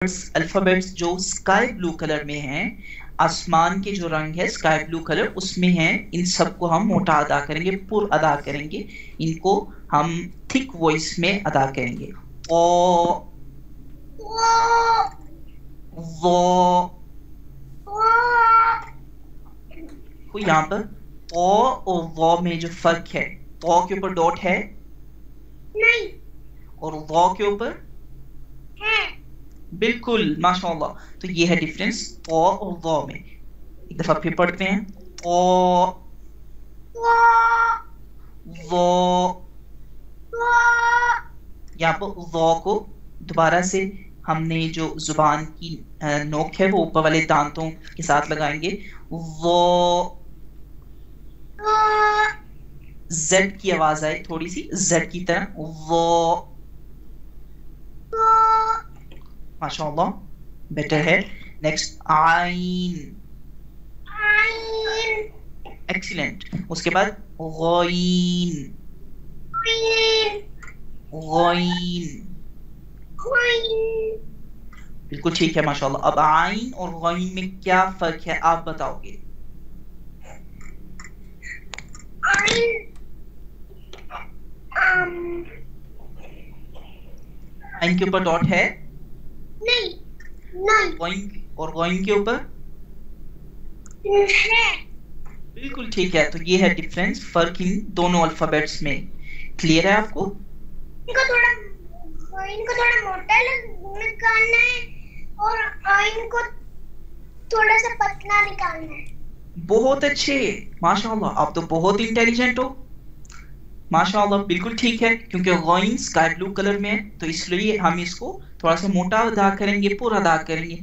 Alphabets جو sky blue colour میں ہیں، آسمان کے جو رنگ ہے اسکائی بلو کلر اس میں ہیں، ان سب کو ہم موٹا ادا کریں گے، پر ادا کریں گے، ان کو ہم تھک وائس میں ادا کریں گے. او وہ یہاں پر او اور وہ میں جو فرق ہے، او کے اوپر ڈاٹ ہے نہیں اور وہ کے اوپر ہے. بالکل ماشاء اللہ. تو یہ ہے ڈفرینس او اور وہ میں. ایک دفعہ پھر پڑھتے ہیں. او وہ یہاں پر وہ کو دوبارہ سے ہم نے جو زبان کی نوک ہے وہ اوپر والے دانتوں کے ساتھ لگائیں گے. وہ زیڈ کی آواز آئے تھوڑی سی زیڈ کی طرح. وہ ماشاء اللہ بیٹر ہے. نیکسٹ آئین. ایکسیلنٹ. اس کے بعد غین. غین بالکل ٹھیک ہے ماشاء اللہ. اب آئین اور غین میں کیا فرق ہے آپ بتاؤ گے؟ آئین کے اوپر ڈاٹ ہے اور غین کے اوپر بالکل ٹھیک ہے. تو یہ ہے ڈفرینس، فرق ان دونوں الفابیٹس میں. کلیئر ہے آپ کو؟ ان کو تھوڑا موٹا نکالنا ہے اور آئین کو تھوڑا سا پتلا نکالنا ہے. بہت اچھے ماشاء اللہ، آپ تو بہت انٹیلیجنٹ ہو ماشاء اللہ. بالکل ٹھیک ہے، کیونکہ غین اسکائی بلو کلر میں ہے تو اس لیے ہم اس کو تھوڑا سا موٹا ادا کریں گے، پورا ادا کریں گے.